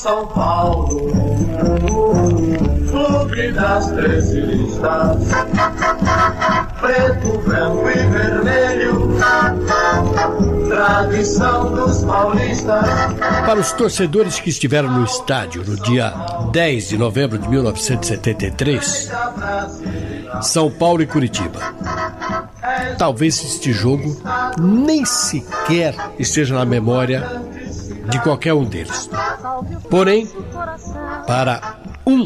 São Paulo, clube das 13 listas, preto, branco e vermelho, tradição dos paulistas. Para os torcedores que estiveram no estádio no dia 10 de novembro de 1973, São Paulo e Curitiba, talvez este jogo nem sequer esteja na memória de qualquer um deles. Porém, para um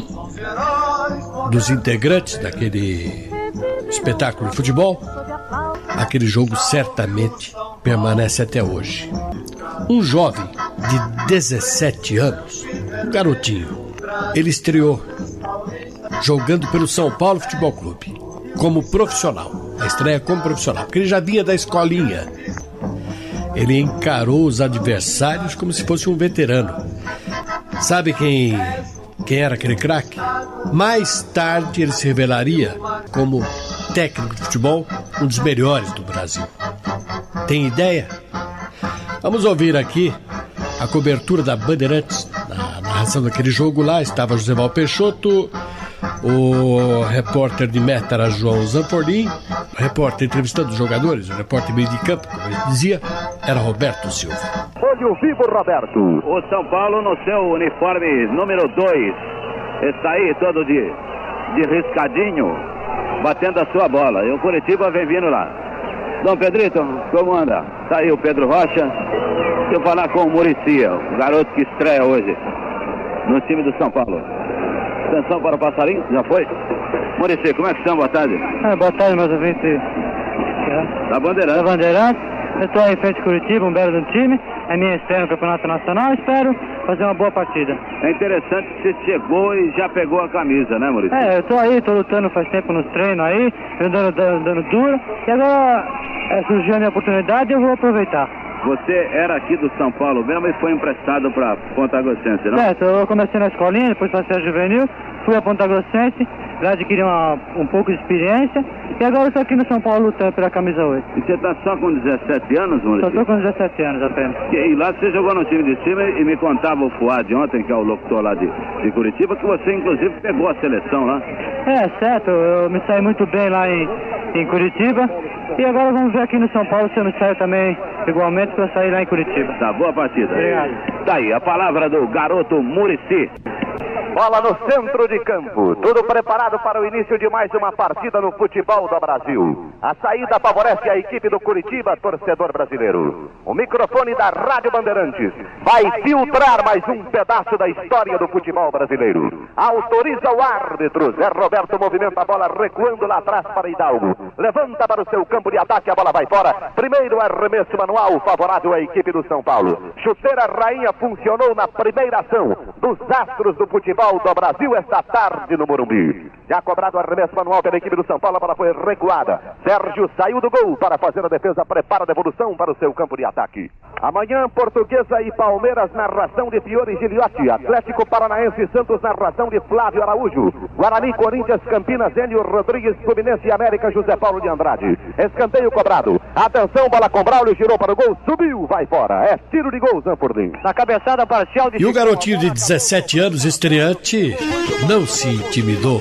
dos integrantes daquele espetáculo de futebol, aquele jogo certamente permanece até hoje. Um jovem de 17 anos, um garotinho, ele estreou jogando pelo São Paulo Futebol Clube como profissional. A estreia como profissional, porque ele já vinha da escolinha. Ele encarou os adversários como se fosse um veterano. Sabe quem era aquele craque? Mais tarde ele se revelaria como técnico de futebol, um dos melhores do Brasil. Tem ideia? Vamos ouvir aqui a cobertura da Bandeirantes, na narração daquele jogo lá. Estava José Val Peixoto, o repórter de meta era João Zanfordim, o repórter entrevistando os jogadores, o repórter meio de campo, como ele dizia, era Roberto Silva. Olho vivo, Roberto. O São Paulo no seu uniforme número 2 está aí todo de riscadinho, batendo a sua bola, e o Curitiba vem vindo lá. Dom Pedrito, como anda? Está aí o Pedro Rocha. Deixa eu falar com o Muricy, o garoto que estreia hoje no time do São Paulo. Atenção para o passarinho, já foi? Muricy, como é que estão? Boa tarde. Boa tarde, meus ouvintes. Da Bandeirantes. Da Bandeirantes. Eu estou aí em frente a Curitiba, um belo do time. É minha estreia no Campeonato Nacional. Espero fazer uma boa partida. É interessante que você chegou e já pegou a camisa, né, Muricy? Eu estou aí, estou lutando faz tempo nos treinos aí, dando duro. E agora surgiu a minha oportunidade e eu vou aproveitar. Você era aqui do São Paulo mesmo e foi emprestado para Ponta Grossense, não? Eu comecei na escolinha, depois passei a juvenil, fui a Ponta Grossense, lá adquiri um pouco de experiência, e agora estou aqui no São Paulo lutando pela camisa 8. E você está só com 17 anos, Muricy? Só estou com 17 anos apenas. E lá você jogou no time de cima e me contava o Fuad ontem, que é o locutor lá de Curitiba, que você inclusive pegou a seleção lá. Certo, eu me saí muito bem lá em Curitiba, e agora vamos ver aqui no São Paulo se eu me saio também igualmente para sair lá em Curitiba. Tá, boa partida. Obrigado. Tá aí a palavra do garoto Muricy. Bola no centro de campo, tudo preparado para o início de mais uma partida no futebol do Brasil. A saída favorece a equipe do Curitiba, torcedor brasileiro. O microfone da Rádio Bandeirantes vai filtrar mais um pedaço da história do futebol brasileiro. Autoriza o árbitro, Zé Roberto movimenta a bola recuando lá atrás para Hidalgo. Levanta para o seu campo de ataque, a bola vai fora. Primeiro arremesso manual favorável à equipe do São Paulo. Chuteira rainha funcionou na primeira ação dos astros do futebol do Brasil esta tarde no Morumbi. Já cobrado o arremesso manual pela equipe do São Paulo, a bola foi recuada. Sérgio saiu do gol para fazer a defesa, prepara a devolução para o seu campo de ataque. Amanhã, Portuguesa e Palmeiras, narração de Fiore Giliotti. Atlético Paranaense e Santos, narração de Flávio Araújo. Guarani, Corinthians, Campinas, Hélio Rodrigues, Fluminense e América, José Paulo de Andrade. Escanteio cobrado. Atenção, bola com Braulio, girou para o gol, subiu, vai fora. É tiro de gol, Zanfordim. Na cabeçada parcial de... E o garotinho de 17 anos, estreante, não se intimidou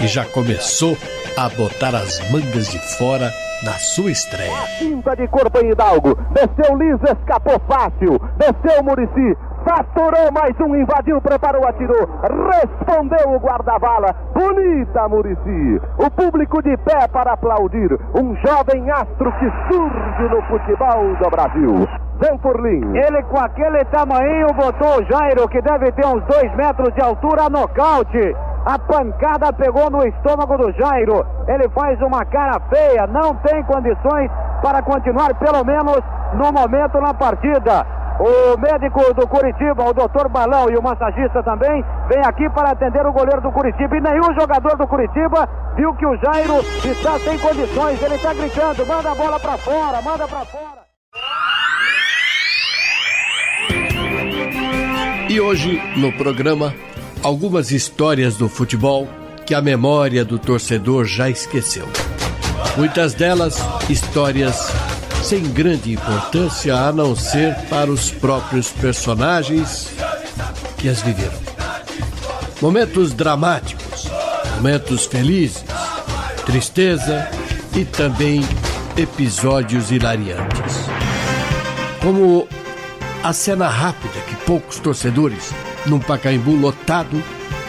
e já começou a botar as mangas de fora na sua estreia. Pinta de corpo em Hidalgo, desceu liso, escapou fácil, desceu Muricy, faturou mais um, invadiu, preparou, atirou, respondeu o guarda-vala, bonita Muricy, o público de pé para aplaudir, um jovem astro que surge no futebol do Brasil. Zanfordim. Ele com aquele tamanho botou o Jairo, que deve ter uns 2 metros de altura, nocaute. A pancada pegou no estômago do Jairo. Ele faz uma cara feia, não tem condições para continuar, pelo menos no momento, na partida. O médico do Curitiba, o Dr. Balão, e o massagista também, vem aqui para atender o goleiro do Curitiba. E nenhum jogador do Curitiba viu que o Jairo está sem condições. Ele está gritando, manda a bola para fora, manda para fora. E hoje, no programa, algumas histórias do futebol que a memória do torcedor já esqueceu. Muitas delas, histórias sem grande importância, a não ser para os próprios personagens que as viveram. Momentos dramáticos, momentos felizes, tristeza e também episódios hilariantes. Como a cena rápida que poucos torcedores, num Pacaembu lotado,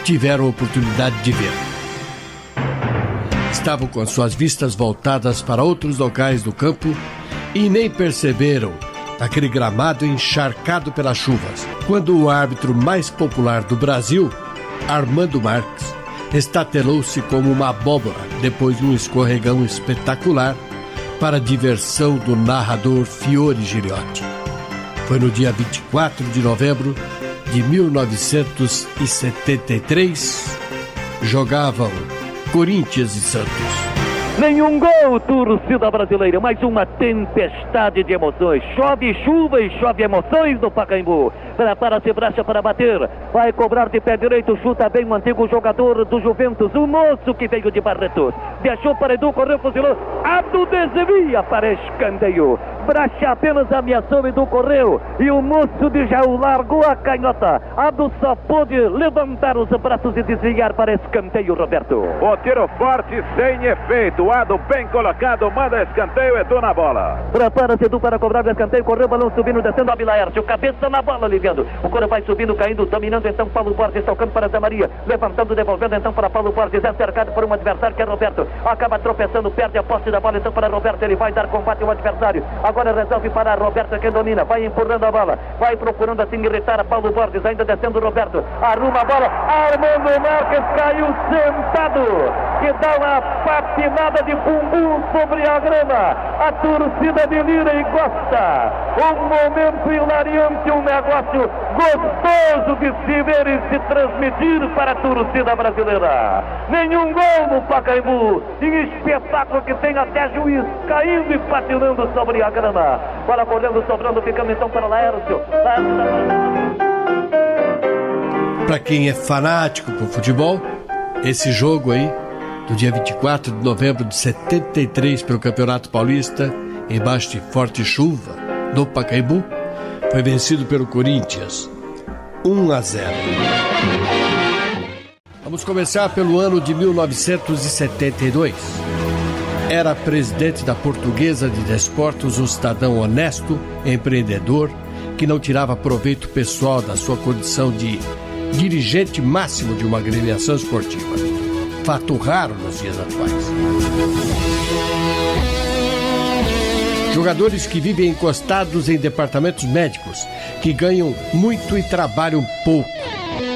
tiveram a oportunidade de ver. Estavam com as suas vistas voltadas para outros locais do campo e nem perceberam aquele gramado encharcado pelas chuvas, quando o árbitro mais popular do Brasil, Armando Marques, estatelou-se como uma abóbora depois de um escorregão espetacular para a diversão do narrador Fiore Giliotti. Foi no dia 24 de novembro de 1973, jogavam Corinthians e Santos. Nenhum gol, torcida brasileira, mais uma tempestade de emoções. Chove chuva e chove emoções no Pacaembu. Prepara-se Bracha para bater, vai cobrar de pé direito, chuta bem o antigo jogador do Juventus, o moço que veio de Barretos. Deixou para Edu, correu, fuzilou, Abdo desvia para escanteio. Bracha apenas ameaçou, Edu correu e o moço de Jaú largou a canhota. Abdo só pôde levantar os braços e desviar para escanteio, Roberto. O tiro forte sem efeito. Ado bem colocado, manda escanteio, Edu na bola. Prepara-se Edu para cobrar o escanteio, correu o balão subindo, descendo, Ávila Hércio, cabeça na bola, aliviando. O Coro vai subindo, caindo, dominando então Paulo Borges, tocando para Zé Maria, levantando, devolvendo então para Paulo Borges, é cercado por um adversário que é Roberto, acaba tropeçando, perde a posse da bola então para Roberto, ele vai dar combate ao adversário, agora resolve parar, Roberto que domina, vai empurrando a bola, vai procurando assim irritar a Paulo Borges, ainda descendo Roberto, arruma a bola, Armando Marques caiu sentado, que dá uma patinada de bumbum sobre a grama, a torcida delira e gosta, um momento hilariante, um negócio gostoso de se ver e se transmitir para a torcida brasileira. Nenhum gol no Pacaembu, em espetáculo que tem até juiz caindo e patinando sobre a grama, bola correndo, sobrando, ficando então para Laércio. Para quem é fanático por futebol, esse jogo aí do dia 24 de novembro de 73 pelo Campeonato Paulista, embaixo de forte chuva no Pacaembu, foi vencido pelo Corinthians 1-0. Vamos começar pelo ano de 1972. Era presidente da Portuguesa de Desportos um cidadão honesto, empreendedor, que não tirava proveito pessoal da sua condição de dirigente máximo de uma agremiação esportiva. Fato raro nos dias atuais. Jogadores que vivem encostados em departamentos médicos, que ganham muito e trabalham pouco.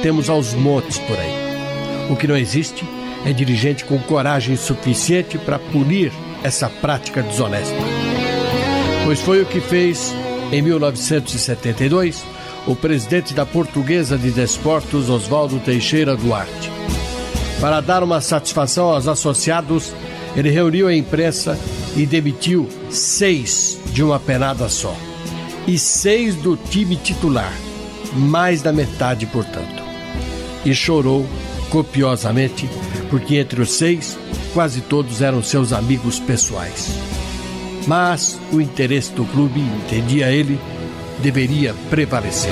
Temos aos montes por aí. O que não existe é dirigente com coragem suficiente para punir essa prática desonesta. Pois foi o que fez, em 1972, o presidente da Portuguesa de Desportos, Oswaldo Teixeira Duarte. Para dar uma satisfação aos associados, ele reuniu a imprensa e demitiu 6 de uma penada só. E 6 do time titular, mais da metade, portanto. E chorou copiosamente, porque entre os 6, quase todos eram seus amigos pessoais. Mas o interesse do clube, entendia ele, deveria prevalecer.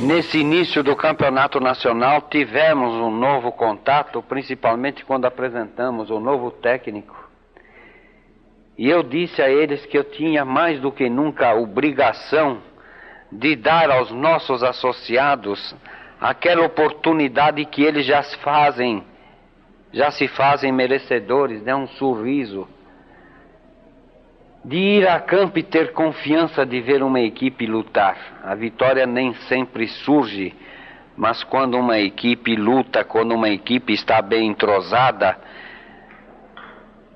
Nesse início do campeonato nacional, tivemos um novo contato, principalmente quando apresentamos o novo técnico. E eu disse a eles que eu tinha mais do que nunca a obrigação de dar aos nossos associados aquela oportunidade que eles já se fazem merecedores, né? Um sorriso. De ir a campo e ter confiança de ver uma equipe lutar. A vitória nem sempre surge, mas quando uma equipe luta, quando uma equipe está bem entrosada,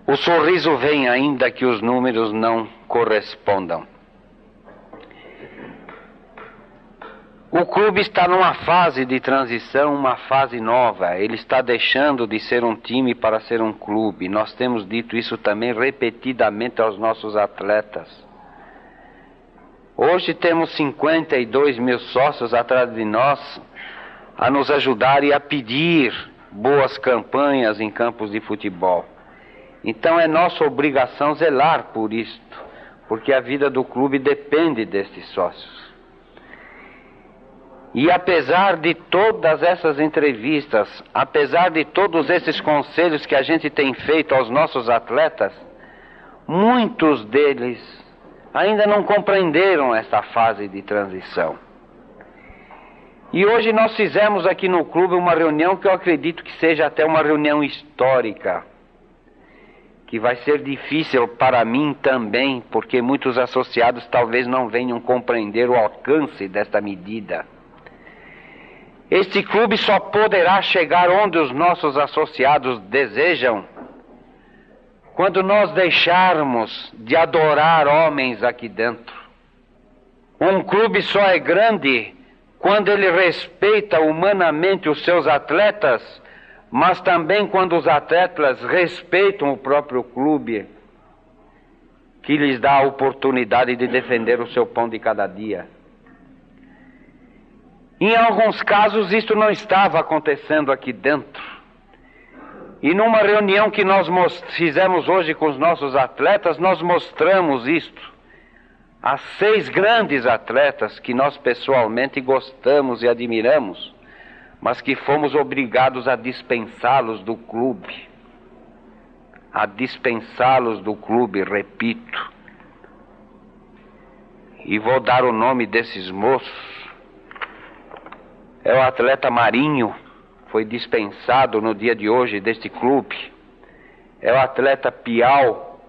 o sorriso vem ainda que os números não correspondam. O clube está numa fase de transição, uma fase nova. Ele está deixando de ser um time para ser um clube. Nós temos dito isso também repetidamente aos nossos atletas. Hoje temos 52 mil sócios atrás de nós a nos ajudar e a pedir boas campanhas em campos de futebol. Então é nossa obrigação zelar por isto, porque a vida do clube depende destes sócios. E apesar de todas essas entrevistas, apesar de todos esses conselhos que a gente tem feito aos nossos atletas, muitos deles ainda não compreenderam essa fase de transição. E hoje nós fizemos aqui no clube uma reunião que eu acredito que seja até uma reunião histórica, que vai ser difícil para mim também, porque muitos associados talvez não venham compreender o alcance desta medida. Este clube só poderá chegar onde os nossos associados desejam quando nós deixarmos de adorar homens aqui dentro. Um clube só é grande quando ele respeita humanamente os seus atletas, mas também quando os atletas respeitam o próprio clube, que lhes dá a oportunidade de defender o seu pão de cada dia. Em alguns casos, isto não estava acontecendo aqui dentro. E numa reunião que nós fizemos hoje com os nossos atletas, nós mostramos isto. Há 6 grandes atletas que nós pessoalmente gostamos e admiramos, mas que fomos obrigados a dispensá-los do clube. A dispensá-los do clube, repito. E vou dar o nome desses moços. É o atleta Marinho, foi dispensado no dia de hoje deste clube. É o atleta Piau,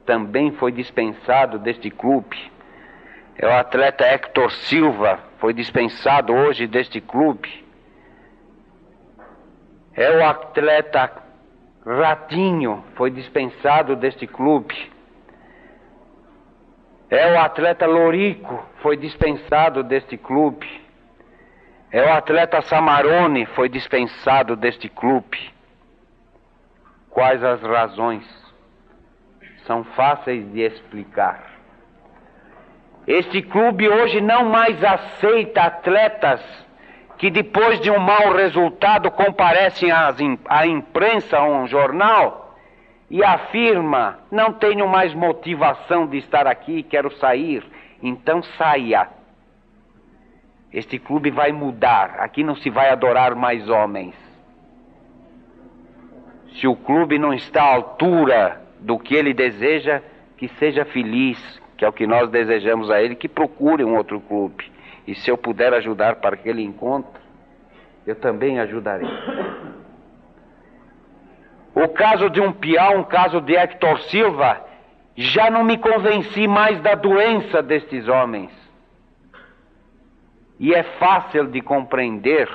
também foi dispensado deste clube. É o atleta Hector Silva, foi dispensado hoje deste clube. É o atleta Ratinho, foi dispensado deste clube. É o atleta Lorico, foi dispensado deste clube. É o atleta Samarone, foi dispensado deste clube. Quais as razões? São fáceis de explicar. Este clube hoje não mais aceita atletas que depois de um mau resultado comparecem à imprensa ou a um jornal e afirma: não tenho mais motivação de estar aqui, quero sair. Então saia. Este clube vai mudar, aqui não se vai adorar mais homens. Se o clube não está à altura do que ele deseja, que seja feliz, que é o que nós desejamos a ele, que procure um outro clube. E se eu puder ajudar para que ele encontre, eu também ajudarei. O caso de um Piau, um caso de Hector Silva, já não me convenci mais da doença destes homens. E é fácil de compreender,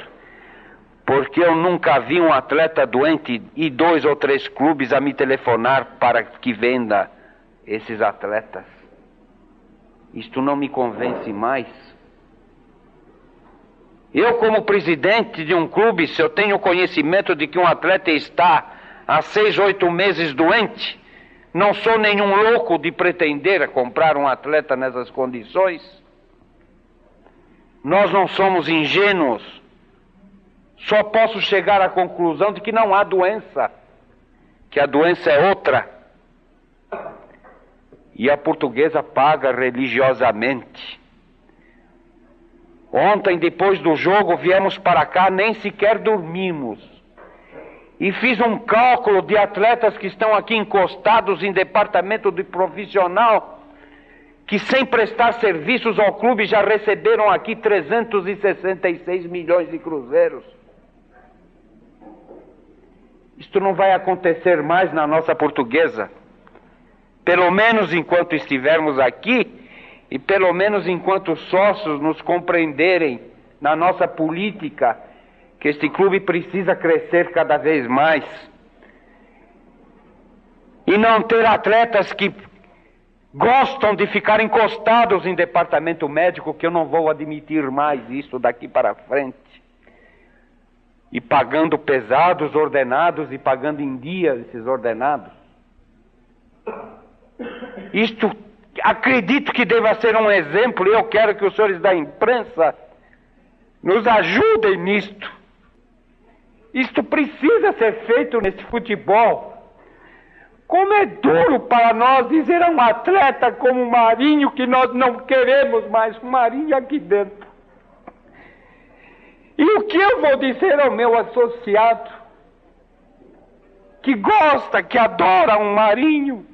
porque eu nunca vi um atleta doente e 2 ou 3 clubes a me telefonar para que venda esses atletas. Isto não me convence mais. Eu, como presidente de um clube, se eu tenho conhecimento de que um atleta está há 6, 8 meses doente, não sou nenhum louco de pretender comprar um atleta nessas condições. Nós não somos ingênuos. Só posso chegar à conclusão de que não há doença, que a doença é outra. E a Portuguesa paga religiosamente. Ontem, depois do jogo, viemos para cá, nem sequer dormimos. E fiz um cálculo de atletas que estão aqui encostados em departamento de profissional, que sem prestar serviços ao clube já receberam aqui 366 milhões de cruzeiros. Isto não vai acontecer mais na nossa Portuguesa. Pelo menos enquanto estivermos aqui e pelo menos enquanto os sócios nos compreenderem na nossa política, que este clube precisa crescer cada vez mais. E não ter atletas que gostam de ficar encostados em departamento médico, que eu não vou admitir mais isso daqui para frente. E pagando pesados ordenados e pagando em dia esses ordenados. Isto, acredito que deva ser um exemplo, e eu quero que os senhores da imprensa nos ajudem nisto. Isto precisa ser feito nesse futebol. Como é duro para nós dizer a um atleta como o Marinho que nós não queremos mais um Marinho aqui dentro. E o que eu vou dizer ao meu associado, que gosta, que adora um Marinho?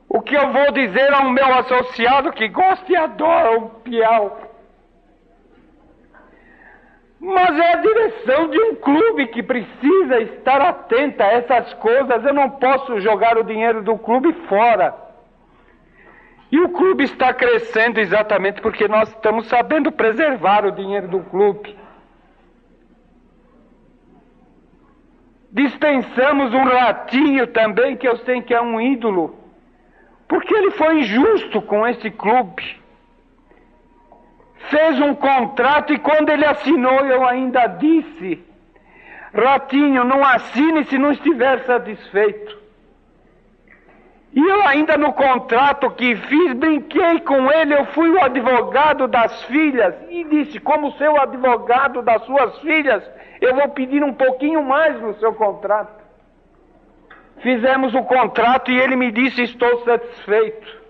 O que eu vou dizer ao meu associado que gosta e adora um Piau? Mas é a direção de um clube que precisa estar atenta a essas coisas. Eu não posso jogar o dinheiro do clube fora. E o clube está crescendo exatamente porque nós estamos sabendo preservar o dinheiro do clube. Dispensamos um Ratinho também, que eu sei que é um ídolo, porque ele foi injusto com esse clube. Fez um contrato e quando ele assinou eu ainda disse: Ratinho, não assine se não estiver satisfeito. E eu ainda no contrato que fiz, brinquei com ele, eu fui o advogado das filhas e disse: como seu advogado das suas filhas, eu vou pedir um pouquinho mais no seu contrato. Fizemos o contrato e ele me disse: estou satisfeito.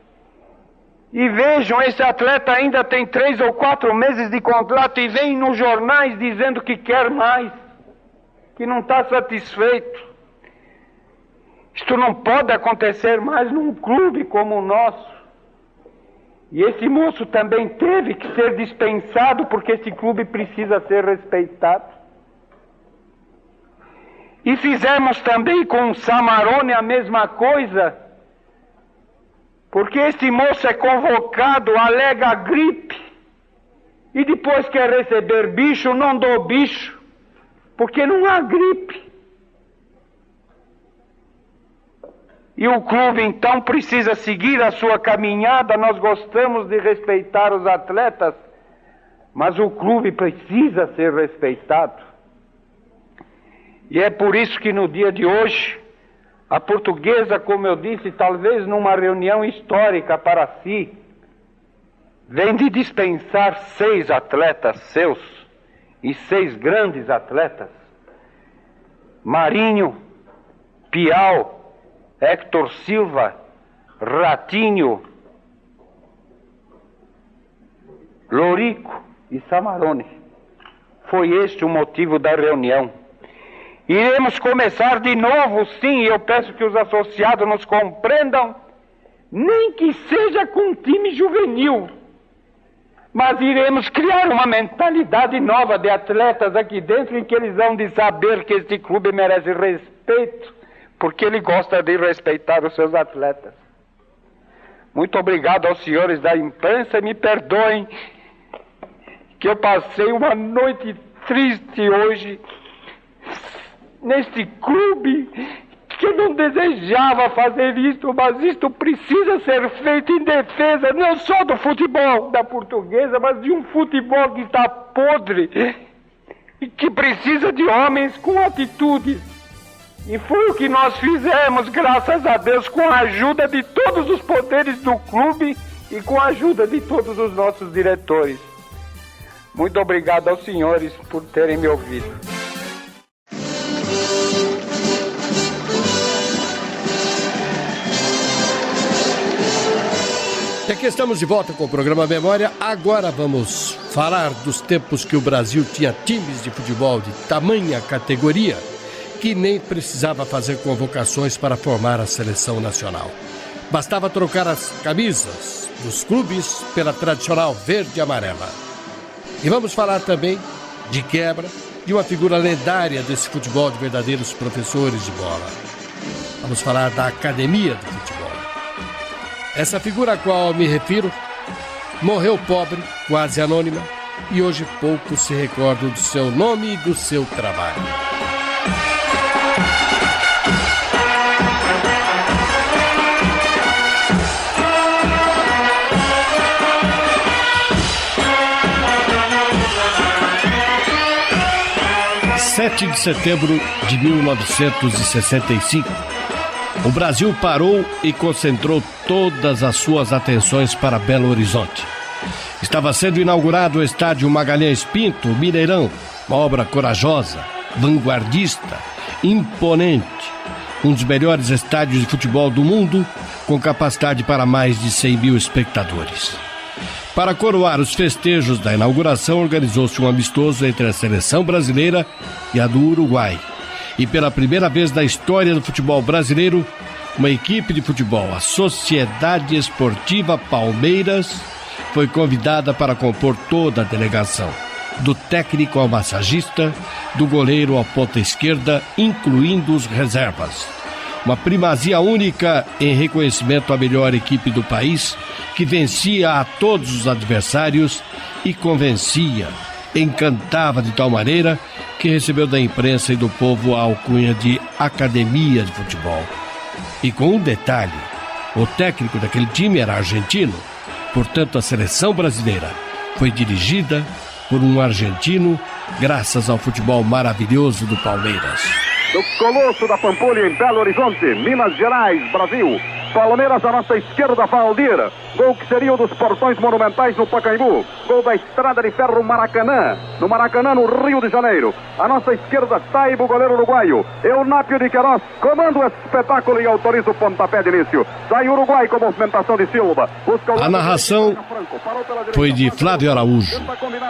E vejam, esse atleta ainda tem 3 ou 4 meses de contrato e vem nos jornais dizendo que quer mais, que não está satisfeito. Isto não pode acontecer mais num clube como o nosso. E esse moço também teve que ser dispensado porque esse clube precisa ser respeitado. E fizemos também com o Samarone a mesma coisa, porque esse moço é convocado, alega gripe, e depois quer receber bicho, não dou bicho, porque não há gripe. E o clube então precisa seguir a sua caminhada. Nós gostamos de respeitar os atletas, mas o clube precisa ser respeitado. E é por isso que no dia de hoje, a Portuguesa, como eu disse, talvez numa reunião histórica para si, vem de dispensar 6 atletas seus, e 6 grandes atletas: Marinho, Piau, Héctor Silva, Ratinho, Lorico e Samarone. Foi este o motivo da reunião. Iremos começar de novo, sim, e eu peço que os associados nos compreendam, nem que seja com um time juvenil, mas iremos criar uma mentalidade nova de atletas aqui dentro, em que eles vão de saber que este clube merece respeito, porque ele gosta de respeitar os seus atletas. Muito obrigado aos senhores da imprensa, me perdoem que eu passei uma noite triste hoje neste clube, que eu não desejava fazer isto, mas isto precisa ser feito em defesa não só do futebol da Portuguesa, mas de um futebol que está podre e que precisa de homens com atitude. E foi o que nós fizemos, graças a Deus, com a ajuda de todos os poderes do clube e com a ajuda de todos os nossos diretores. Muito obrigado aos senhores por terem me ouvido. E aqui estamos de volta com o programa Memória. Agora vamos falar dos tempos que o Brasil tinha times de futebol de tamanha categoria que nem precisava fazer convocações para formar a seleção nacional. Bastava trocar as camisas dos clubes pela tradicional verde e amarela. E vamos falar também, de quebra, de uma figura lendária desse futebol de verdadeiros professores de bola. Vamos falar da Academia do Futebol. Essa figura a qual me refiro morreu pobre, quase anônima, e hoje poucos se recordam do seu nome e do seu trabalho. Em 7 de setembro de 1965, o Brasil parou e concentrou todas as suas atenções para Belo Horizonte. Estava sendo inaugurado o estádio Magalhães Pinto, Mineirão, uma obra corajosa, vanguardista, imponente, um dos melhores estádios de futebol do mundo, com capacidade para mais de 100 mil espectadores. Para coroar os festejos da inauguração, organizou-se um amistoso entre a seleção brasileira e a do Uruguai. E pela primeira vez na história do futebol brasileiro, uma equipe de futebol, a Sociedade Esportiva Palmeiras, foi convidada para compor toda a delegação, do técnico ao massagista, do goleiro ao ponta esquerda, incluindo os reservas. Uma primazia única em reconhecimento à melhor equipe do país, que vencia a todos os adversários e convencia, encantava de tal maneira que recebeu da imprensa e do povo a alcunha de Academia de Futebol. E com um detalhe, o técnico daquele time era argentino, portanto a seleção brasileira foi dirigida por um argentino, graças ao futebol maravilhoso do Palmeiras. Do Colosso da Pampulha, em Belo Horizonte, Minas Gerais, Brasil. Palmeiras à nossa esquerda, Valdir. Gol que seria um dos portões monumentais no Pacaembu. Gol da Estrada de Ferro Maracanã. No Maracanã, no Rio de Janeiro. À nossa esquerda, Taibo, goleiro uruguaio. Eunápio de Queiroz comanda o espetáculo e autoriza o pontapé de início. Sai Uruguai com movimentação de Silva. A narração foi de Flávio Araújo.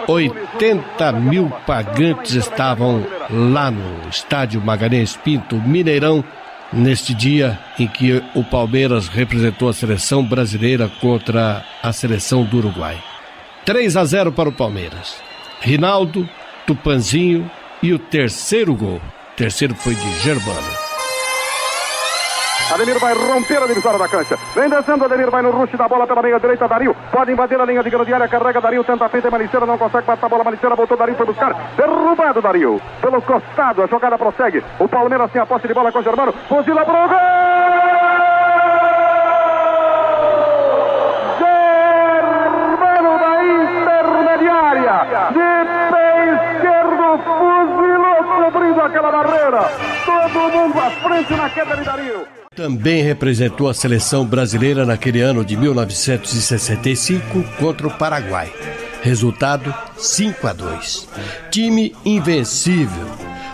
80 mil pagantes estavam lá no estádio Magalhães Pinto, Mineirão, neste dia em que o Palmeiras representou a seleção brasileira contra a seleção do Uruguai. 3-0 para o Palmeiras. Rinaldo, Tupanzinho e o terceiro gol. O terceiro foi de Germano. Ademir vai romper a divisória da cancha. Vem descendo, Ademir vai no rush da bola pela meia direita. Dario pode invadir a linha de grande área. Carrega Dario, tenta a feita. Maliceira não consegue bater a bola. Maliceira voltou. Dario foi buscar. Derrubado Dario. Pelo costado, a jogada prossegue. O Palmeiras tem a posse de bola com o Germano. Fuzila pro gol! Germano da intermediária. De pé esquerdo, fuzilou, cobrindo aquela barreira. Todo mundo à frente na queda de Dario. Também representou a seleção brasileira naquele ano de 1965 contra o Paraguai. Resultado 5-2. Time invencível,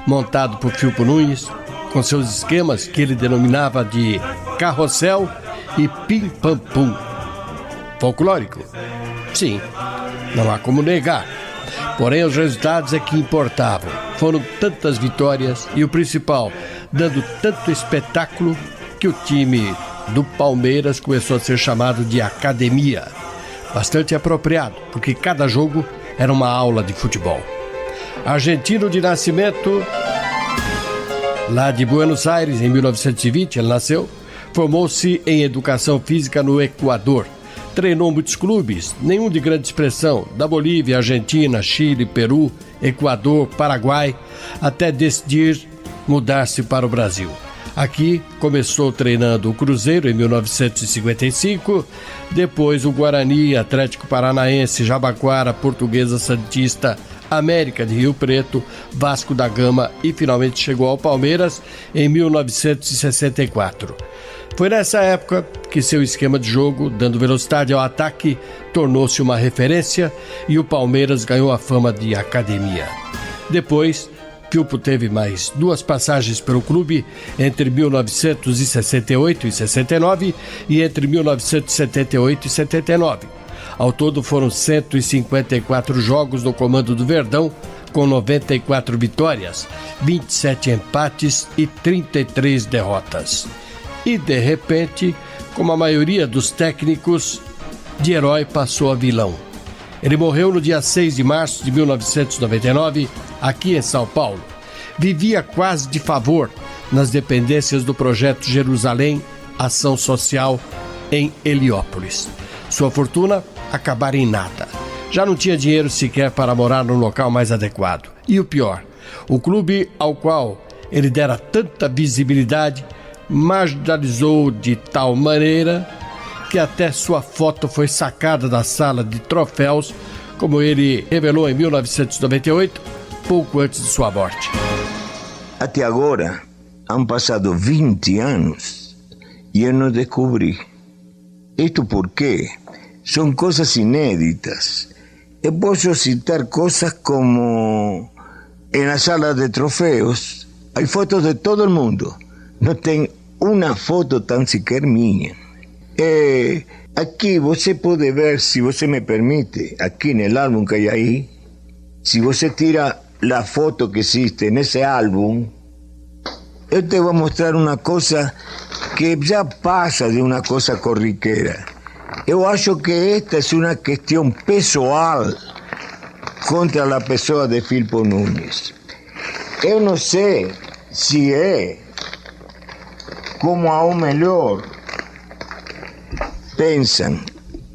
montado por Filpo Nunes, com seus esquemas que ele denominava de carrossel e pim-pam-pum. Folclórico? Sim, não há como negar. Porém, os resultados é que importavam. Foram tantas vitórias e o principal, dando tanto espetáculo, que o time do Palmeiras começou a ser chamado de Academia. Bastante apropriado, porque cada jogo era uma aula de futebol. Argentino de nascimento, lá de Buenos Aires, em 1920, ele nasceu, formou-se em educação física no Equador. Treinou muitos clubes, nenhum de grande expressão, da Bolívia, Argentina, Chile, Peru, Equador, Paraguai, até decidir mudar-se para o Brasil. Aqui começou treinando o Cruzeiro em 1955, depois o Guarani, Atlético Paranaense, Jabaquara, Portuguesa Santista, América de Rio Preto, Vasco da Gama e finalmente chegou ao Palmeiras em 1964. Foi nessa época que seu esquema de jogo, dando velocidade ao ataque, tornou-se uma referência e o Palmeiras ganhou a fama de academia. Depois, Filpo teve mais 2 passagens pelo clube entre 1968 e 69 e entre 1978 e 79. Ao todo foram 154 jogos no comando do Verdão, com 94 vitórias, 27 empates e 33 derrotas. E, de repente, como a maioria dos técnicos, de herói passou a vilão. Ele morreu no dia 6 de março de 1999, aqui em São Paulo. Vivia quase de favor nas dependências do projeto Jerusalém, Ação Social, em Heliópolis. Sua fortuna acabara em nada. Já não tinha dinheiro sequer para morar no local mais adequado. E o pior, o clube ao qual ele dera tanta visibilidade marginalizou de tal maneira que até sua foto foi sacada da sala de troféus, como ele revelou em 1998, pouco antes de sua morte. Até agora, han passado 20 anos e eu não descobri. Isto porque são coisas inéditas. Eu posso citar coisas como: na sala de troféus, há fotos de todo o mundo. Não tem uma foto tão sequer minha. Aqui você pode ver, se você me permite, aqui no álbum que hay aí, se você tira a foto que existe nesse álbum, eu te vou mostrar uma coisa que já passa de uma coisa corriqueira. Eu acho que esta é uma questão pessoal contra a pessoa de Filpo Núñez. Eu não sei se é como ao melhor pensam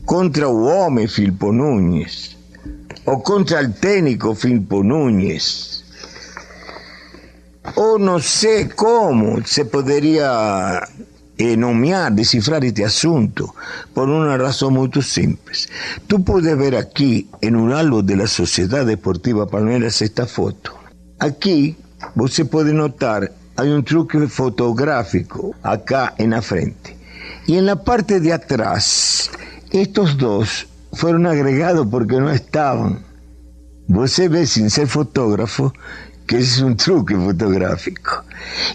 contra o homem Filpo Núñez ou contra o técnico Filpo Núñez. Ou não sei como se poderia nomear, decifrar este assunto, por uma razão muito simples. Tu podes ver aqui, em um álbum da Sociedade Deportiva Palmeiras, esta foto. Aqui, você pode notar, há um truque fotográfico, acá na frente. E na parte de atrás, estes dois foram agregados porque não estavam. Você vê, sem ser fotógrafo, que es un truque fotográfico.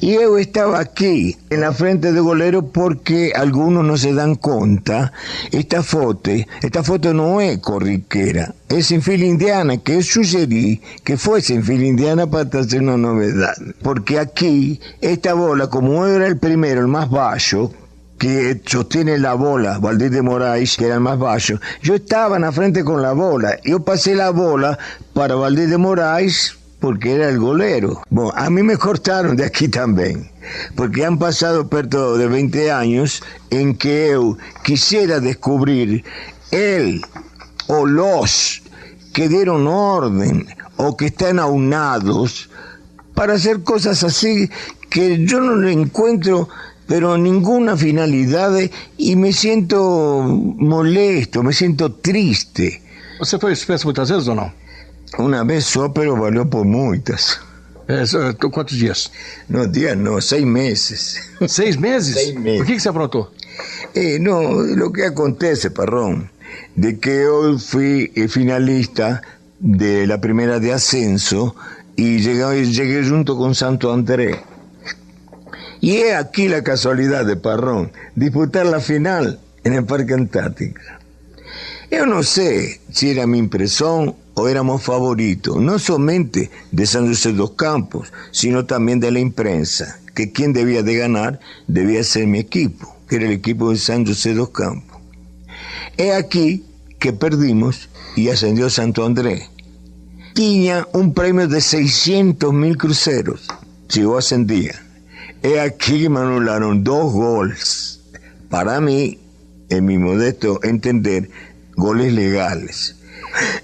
Y yo estaba aquí, en la frente del goleiro, porque algunos no se dan cuenta, esta foto no es corriquera, es en fila indiana, que yo sugerí que fuese en fila indiana para hacer una novedad. Porque aquí, esta bola, como era el primero, el más bajo, que sostiene la bola, Valdir de Moraes, que era el más bajo, yo estaba en la frente con la bola, yo pasé la bola para Valdir de Moraes, porque era el golero. Bueno, a mí me cortaron de aquí también, porque han pasado perto de 20 años en que yo quisiera descubrir él o los que dieron orden o que están aunados para hacer cosas así que yo no le encuentro pero ninguna finalidad y me siento molesto, me siento triste. Você foi expulso muitas vezes ou não? Una vez só, pero valió por muitas. Quantos dias? No, días no, 6 meses. 6 meses? 6 meses. Por que você aprontou? No, lo que acontece, Parrón, de que yo fui finalista de la primera de ascenso y llegué junto con Santo André. Y es aquí la casualidad de Parrón, disputar la final en el Parque Antártica. Yo no sé si era mi impresión o éramos favoritos, no solamente de San José dos Campos, sino también de la imprensa, que quien debía de ganar debía ser mi equipo, que era el equipo de San José dos Campos. Es aquí que perdimos y ascendió Santo André. Tenía un premio de 600.000 cruceros si yo ascendía. Es aquí que me anularon 2 goles. Para mí, en mi modesto entender, goles legales.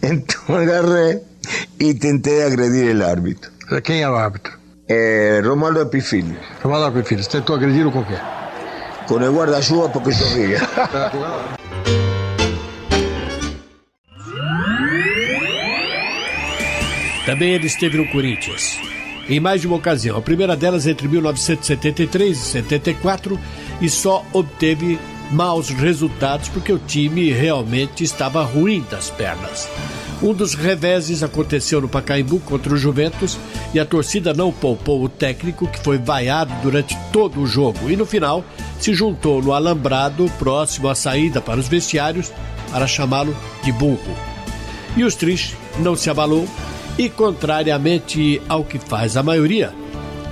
Entonces agarré y intenté agredir el árbitro. Quem era o árbitro? Romualdo Epifilio. Romualdo Epifilio. Você tentou agredir com o quê? Com o guarda-chuva porque chovia. Também ele esteve no Corinthians, em mais de uma ocasião. A primeira delas entre 1973 e 74, e só obteve maus resultados porque o time realmente estava ruim das pernas. Um dos reveses aconteceu no Pacaembu contra o Juventus e a torcida não poupou o técnico, que foi vaiado durante todo o jogo, e no final se juntou no alambrado próximo à saída para os vestiários para chamá-lo de burro. E o Strich não se abalou e, contrariamente ao que faz a maioria,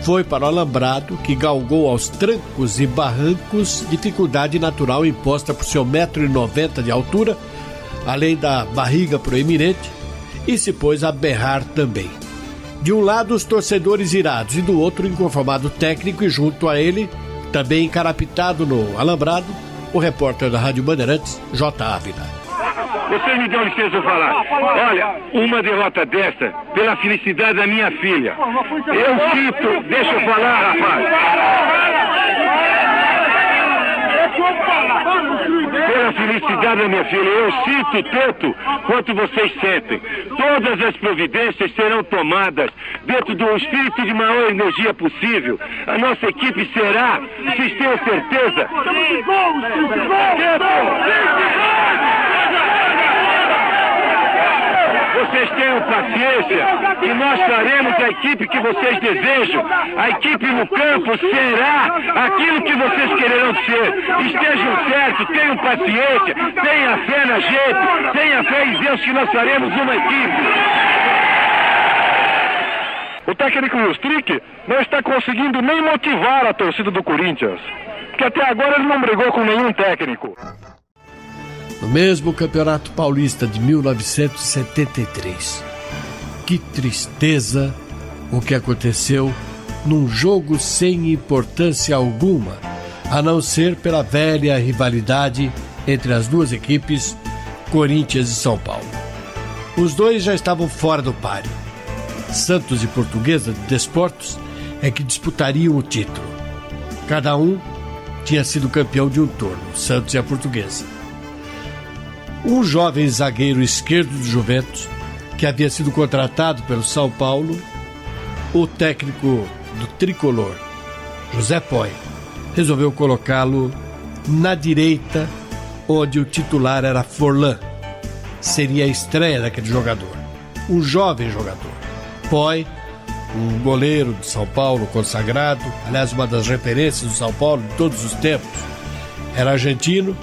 foi para o alambrado, que galgou aos trancos e barrancos dificuldade natural imposta por seu 1,90 m de altura, além da barriga proeminente, e se pôs a berrar também. De um lado os torcedores irados e do outro o inconformado técnico, e junto a ele, também encarapitado no alambrado, o repórter da Rádio Bandeirantes, J. Ávila. Vocês me dão licença eu falar. Olha, uma derrota dessa, pela felicidade da minha filha. Eu sinto... Deixa eu falar, rapaz. Pela felicidade da minha filha, eu sinto tanto quanto vocês sentem. Todas as providências serão tomadas dentro do espírito de maior energia possível. A nossa equipe será, vocês tenham certeza. Vocês tenham paciência que nós traremos a equipe que vocês desejam. A equipe no campo será aquilo que vocês quererão ser. Estejam certos, tenham paciência, tenha fé na gente, tenha fé em Deus que nós faremos uma equipe. O técnico Strick não está conseguindo nem motivar a torcida do Corinthians, porque até agora ele não brigou com nenhum técnico. No mesmo Campeonato Paulista de 1973. Que tristeza o que aconteceu num jogo sem importância alguma, a não ser pela velha rivalidade entre as duas equipes, Corinthians e São Paulo. Os dois já estavam fora do páreo. Santos e Portuguesa de Desportos é que disputariam o título. Cada um tinha sido campeão de um turno, Santos e a Portuguesa. Um jovem zagueiro esquerdo do Juventus, que havia sido contratado pelo São Paulo, o técnico do tricolor, José Poy, resolveu colocá-lo na direita, onde o titular era Forlan. Seria a estreia daquele jogador, um jovem jogador. Poy, um goleiro de São Paulo consagrado, aliás, uma das referências do São Paulo de todos os tempos. Era argentino,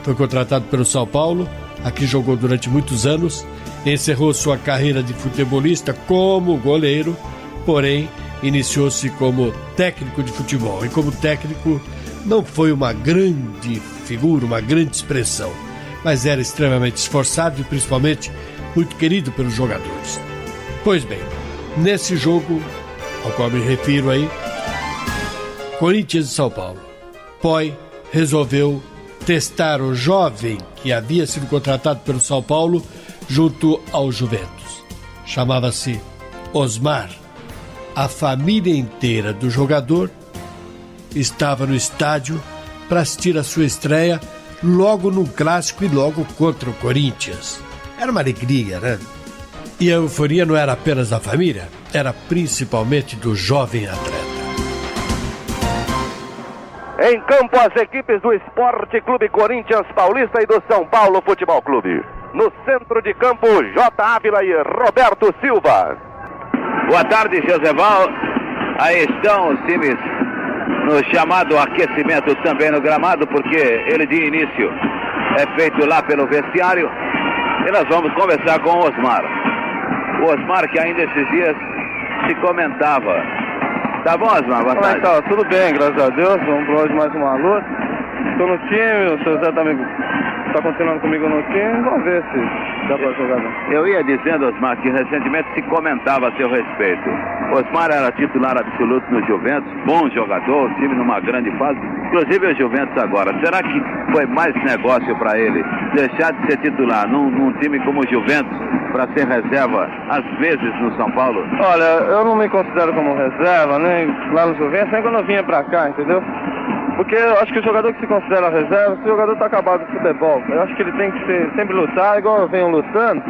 foi contratado pelo São Paulo, aqui jogou durante muitos anos, encerrou sua carreira de futebolista como goleiro, porém iniciou-se como técnico de futebol. E como técnico não foi uma grande figura, uma grande expressão, mas era extremamente esforçado e principalmente muito querido pelos jogadores. Pois bem, nesse jogo ao qual me refiro aí, Corinthians e São Paulo, Poy resolveu testar o jovem que havia sido contratado pelo São Paulo junto ao Juventus. Chamava-se Osmar. A família inteira do jogador estava no estádio para assistir a sua estreia logo num clássico e logo contra o Corinthians. Era uma alegria, né? E a euforia não era apenas da família, era principalmente do jovem atleta. Em campo, as equipes do Esporte Clube Corinthians Paulista e do São Paulo Futebol Clube. No centro de campo, J. Ávila e Roberto Silva. Boa tarde, Joseval. Aí estão os times no chamado aquecimento também no gramado, porque ele de início é feito lá pelo vestiário. E nós vamos conversar com o Osmar. O Osmar, que ainda esses dias se comentava. Tá bom, Osmar? Boa tarde. Tá, tudo bem, graças a Deus. Vamos para hoje mais uma luta. Estou no time, o seu Zé tá continuando comigo no time. Vamos ver se dá para jogar. Eu ia dizendo, Osmar, que recentemente se comentava a seu respeito. Osmar era titular absoluto no Juventus, bom jogador, o time numa grande fase. Inclusive o Juventus agora. Será que foi mais negócio para ele deixar de ser titular num time como o Juventus para ser reserva, às vezes, no São Paulo? Olha, eu não me considero como reserva, nem lá no Juventus, nem quando eu vinha pra cá, entendeu? Porque eu acho que o jogador que se considera reserva, se o jogador tá acabado de futebol, eu acho que ele tem que sempre lutar, igual eu venho lutando.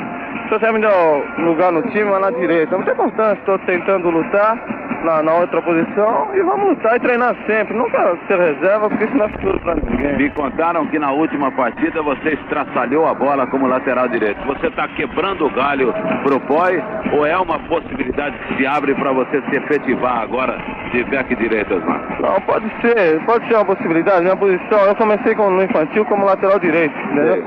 Se você me deu lugar no time, lá na direita, não tem importância, estou tentando lutar na outra posição e vamos lutar e treinar sempre, nunca ser reserva, porque isso não é futuro para ninguém. Me contaram que na última partida você estraçalhou a bola como lateral direito. Você está quebrando o galho pro Poy ou é uma possibilidade que se abre para você se efetivar agora de back direito, Osmar? Não, pode ser uma possibilidade. Minha posição, eu comecei no infantil como lateral direito, entendeu?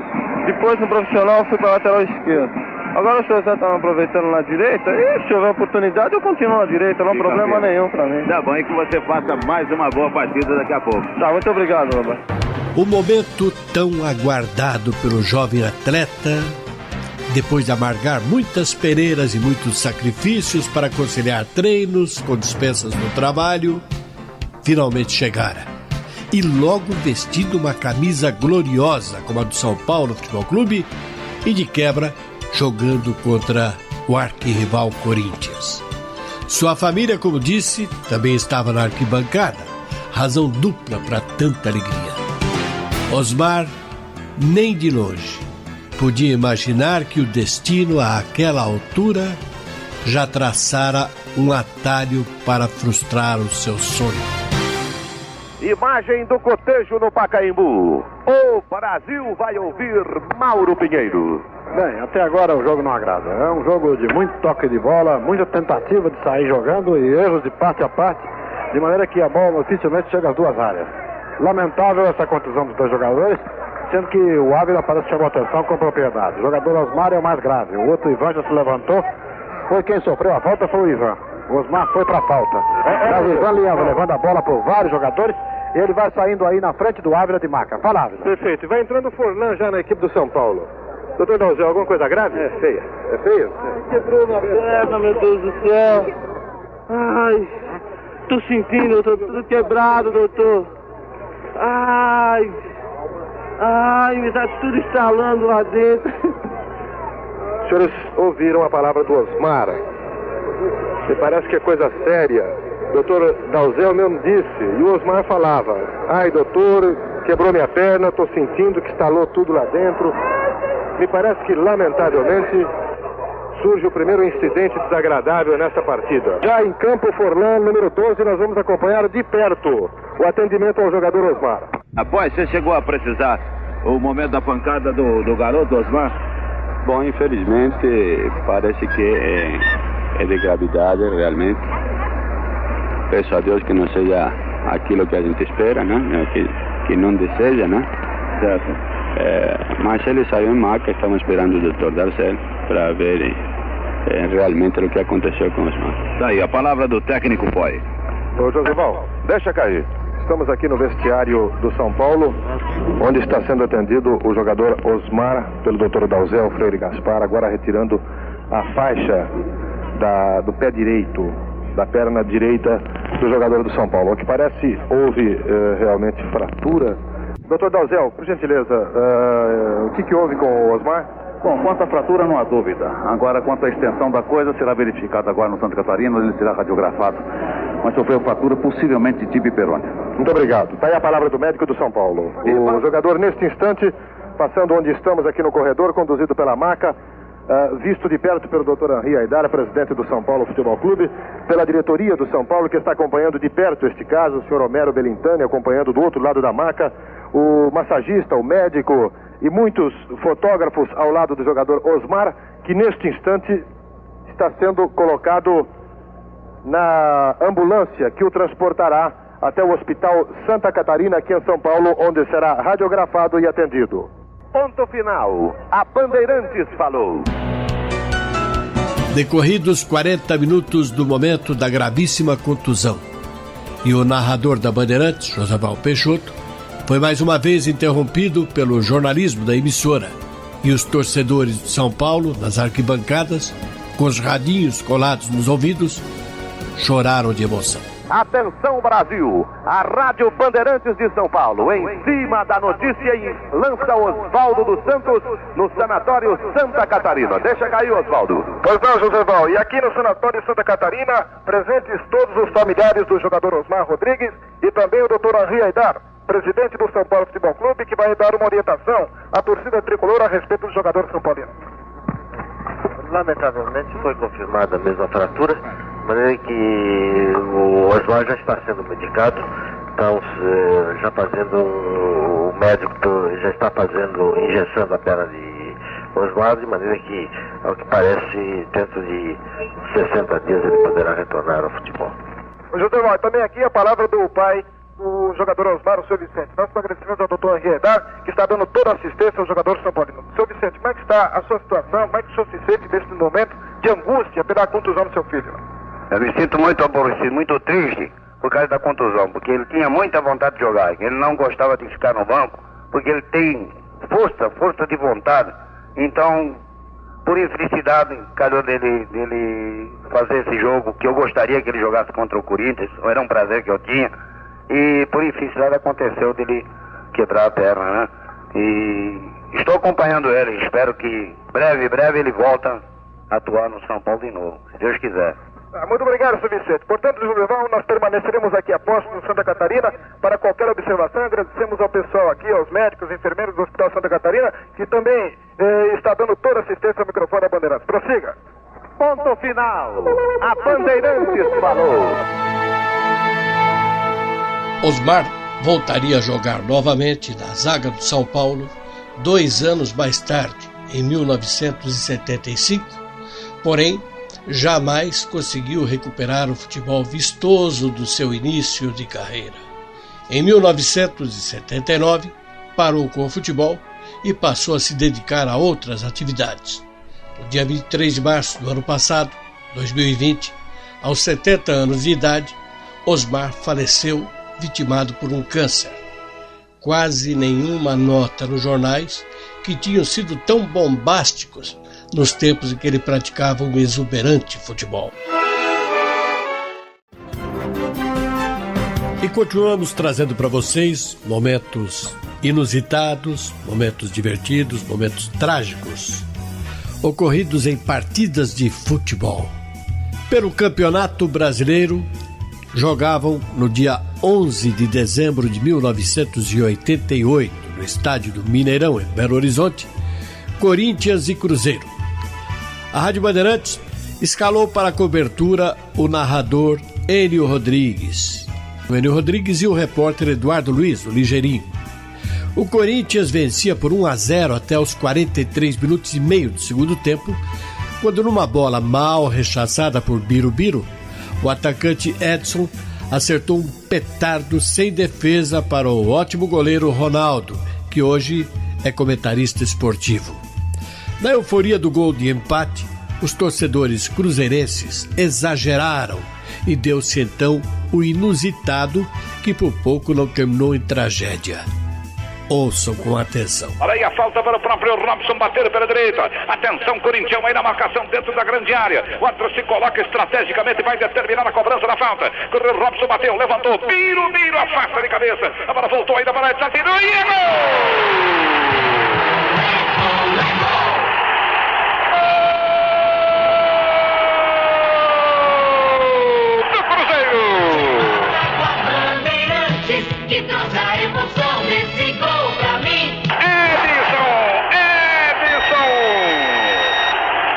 Depois no profissional eu fui para lateral esquerdo. Agora o senhor Zé está me aproveitando na direita, e se houver oportunidade eu continuo na direita, não há problema nenhum para mim. Tá bom, e que você faça mais uma boa partida daqui a pouco. Tá, muito obrigado, Roberto. O momento tão aguardado pelo jovem atleta, depois de amargar muitas peneiras e muitos sacrifícios para conciliar treinos com dispensas no trabalho, finalmente chegara. E logo vestindo uma camisa gloriosa como a do São Paulo Futebol Clube e de quebra jogando contra o arquirrival Corinthians. Sua família, como disse, também estava na arquibancada, razão dupla para tanta alegria. Osmar, nem de longe, podia imaginar que o destino, àquela altura, já traçara um atalho para frustrar o seu sonho. Imagem do cotejo no Pacaembu. O Brasil vai ouvir Mauro Pinheiro. Bem, até agora o jogo não agrada. É um jogo de muito toque de bola, muita tentativa de sair jogando e erros de parte a parte, de maneira que a bola dificilmente chega às duas áreas. Lamentável essa contusão dos dois jogadores, sendo que o Ávila parece que chamou atenção com propriedade. O jogador Osmar é o mais grave, o outro Ivan já se levantou. Foi quem sofreu a falta, foi o Ivan. O Osmar foi para a falta. Mas o Ivan levando a bola por vários jogadores. E ele vai saindo aí na frente do Ávila de Maca. Fala, Ávila. Perfeito. E vai entrando o Forlan já na equipe do São Paulo. Doutor Dalzé, alguma coisa grave? É feia. É feio? Quebrou minha perna, meu Deus do céu. Ai, tô sentindo, eu tô tudo quebrado, doutor. Ai, me tá tudo estalando lá dentro. Os senhores ouviram a palavra do Osmar. Me parece que é coisa séria. Doutor Dalzé mesmo disse, e o Osmar falava: ai, doutor, quebrou minha perna, tô sentindo que estalou tudo lá dentro. Me parece que, lamentavelmente, surge o primeiro incidente desagradável nessa partida. Já em campo, Forlan, número 12, nós vamos acompanhar de perto o atendimento ao jogador Osmar. Após, você chegou a precisar o momento da pancada do garoto Osmar? Bom, infelizmente, parece que é de gravidade, realmente. Peço a Deus que não seja aquilo que a gente espera, né? Que não deseja, né? Certo. Mas ele saiu em Maca, estamos esperando o Dr. Darcel para ver realmente o que aconteceu com o Osmar. Daí, a palavra do técnico foi. Ô Josival, deixa cair. Estamos aqui no vestiário do São Paulo, onde está sendo atendido o jogador Osmar pelo Dr. Dalzé Freire Gaspar, agora retirando a faixa do pé direito, da perna direita do jogador do São Paulo. O que parece, houve realmente fratura. Doutor Dalzé, por gentileza, o que houve com o Osmar? Bom, quanto à fratura não há dúvida. Agora, quanto à extensão da coisa, será verificado agora no Santa Catarina, ele será radiografado. Mas sofreu fratura possivelmente de tibia e perônea. Muito obrigado. Está aí a palavra do médico do São Paulo. O jogador, neste instante, passando onde estamos aqui no corredor, conduzido pela maca, visto de perto pelo Dr. Henri Aidar, presidente do São Paulo Futebol Clube, pela diretoria do São Paulo, que está acompanhando de perto este caso, o senhor Homero Belintani, acompanhando do outro lado da maca, o massagista, o médico e muitos fotógrafos ao lado do jogador Osmar, que neste instante está sendo colocado na ambulância que o transportará até o Hospital Santa Catarina, aqui em São Paulo, onde será radiografado e atendido. Ponto final. A Bandeirantes falou. Decorridos 40 minutos do momento da gravíssima contusão, e o narrador da Bandeirantes, Josival Peixoto, foi mais uma vez interrompido pelo jornalismo da emissora, e os torcedores de São Paulo, nas arquibancadas, com os radinhos colados nos ouvidos, choraram de emoção. Atenção, Brasil! A Rádio Bandeirantes de São Paulo, em cima da notícia, e lança Oswaldo dos Santos no Sanatório Santa Catarina. Deixa cair, Oswaldo. Pois não, Joséval. E aqui no Sanatório Santa Catarina, presentes todos os familiares do jogador Osmar Rodrigues e também o Dr. Henri Aidar, presidente do São Paulo Futebol Clube, que vai dar uma orientação à torcida tricolor a respeito do jogador São Paulino. Lamentavelmente foi confirmada a mesma fratura, de maneira que o Osmar já está sendo medicado, então já fazendo, o médico já está fazendo, injeção a perna de Osmar, de maneira que, ao que parece, dentro de 60 dias ele poderá retornar ao futebol. José, também aqui a palavra do pai do jogador Osmar, o seu Vicente. Nosso agradecimento ao doutor Henri Aidar, que está dando toda a assistência ao jogador São Paulino. Seu Vicente, como é que está a sua situação? Como é que o senhor se sente nesse momento de angústia pela contusão do seu filho? Eu me sinto muito aborrecido, muito triste por causa da contusão, porque ele tinha muita vontade de jogar. Ele não gostava de ficar no banco, porque ele tem força de vontade. Então, por infelicidade, calhou dele fazer esse jogo, que eu gostaria que ele jogasse contra o Corinthians, era um prazer que eu tinha. E por infelicidade aconteceu dele quebrar a perna, né? E estou acompanhando ele, espero que breve ele volta a atuar no São Paulo de novo, se Deus quiser. Muito obrigado, Sr. Vicente. Portanto, Julival, nós permaneceremos aqui a posto no Santa Catarina para qualquer observação. Agradecemos ao pessoal aqui, aos médicos, enfermeiros do Hospital Santa Catarina, que também está dando toda assistência ao microfone da Bandeirantes. Prossiga. Ponto final. A Bandeirantes falou. Osmar, voltaria a jogar novamente na zaga do São Paulo 2 anos mais tarde, em 1975, porém jamais conseguiu recuperar o futebol vistoso do seu início de carreira. Em 1979, parou com o futebol e passou a se dedicar a outras atividades. No dia 23 de março do ano passado, 2020, aos 70 anos de idade, Osmar faleceu vitimado por um câncer. Quase nenhuma nota nos jornais que tinham sido tão bombásticos nos tempos em que ele praticava um exuberante futebol. E continuamos trazendo para vocês momentos inusitados, momentos divertidos, momentos trágicos, ocorridos em partidas de futebol. Pelo Campeonato Brasileiro, jogavam no dia 11 de dezembro de 1988, no estádio do Mineirão, em Belo Horizonte, Corinthians e Cruzeiro. A Rádio Bandeirantes escalou para a cobertura o narrador Enio Rodrigues. O Enio Rodrigues e o repórter Eduardo Luiz, o Ligeirinho. O Corinthians vencia por 1-0 até os 43 minutos e meio do segundo tempo, quando numa bola mal rechaçada por Birubiru, o atacante Edson acertou um petardo sem defesa para o ótimo goleiro Ronaldo, que hoje é comentarista esportivo. Na euforia do gol de empate, os torcedores cruzeirenses exageraram e deu-se então o inusitado, que por pouco não terminou em tragédia. Ouçam com atenção. Olha aí a falta para o próprio Robson, bater pela direita. Atenção, Corinthians aí na marcação dentro da grande área. O árbitro se coloca estrategicamente, vai determinar a cobrança da falta. O Robson bateu, levantou, Birubiru afasta de cabeça. A bola voltou ainda para a tirou e é gol! Que trouxe a emoção desse gol pra mim. Edson!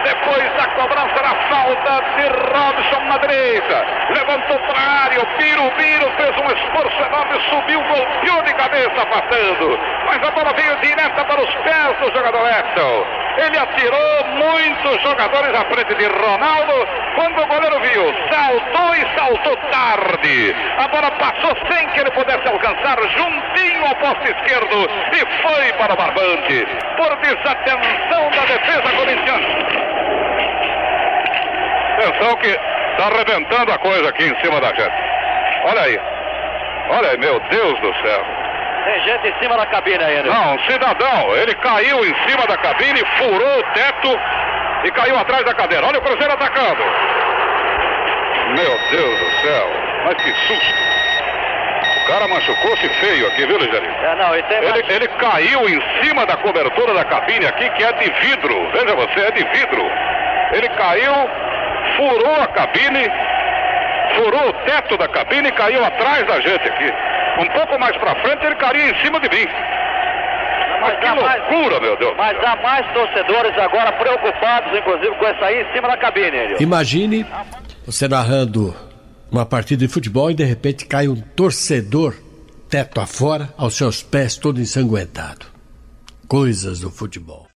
Depois da cobrança da falta de Robson na direita, levantou para a área, o Birubiru fez um esforço enorme, subiu, golpeou de cabeça, afastando, mas a bola veio direta para os pés do jogador Edson. Ele atirou muitos jogadores à frente de Ronaldo. Quando o goleiro viu, saltou e saltou tarde. A bola passou sem que ele pudesse alcançar, juntinho ao poste esquerdo, e foi para o barbante, por desatenção da defesa corintiana. Atenção que está arrebentando a coisa aqui em cima da gente. Olha aí, meu Deus do céu. Tem gente em cima da cabine aí, né? Não, cidadão, ele caiu em cima da cabine, furou o teto e caiu atrás da cadeira. Olha o Cruzeiro atacando. Meu Deus do céu, mas que susto. O cara machucou-se feio aqui, viu, Ligeirinho? Ele caiu em cima da cobertura da cabine aqui, que é de vidro. Veja você, é de vidro. Ele caiu, furou a cabine, furou o teto da cabine e caiu atrás da gente aqui. Um pouco mais pra frente ele cairia em cima de mim. Mas que loucura, meu Deus. Mas há mais torcedores agora preocupados, inclusive, com essa aí em cima da cabine. Imagine você narrando uma partida de futebol e de repente cai um torcedor teto afora, aos seus pés todo ensanguentado. Coisas do futebol.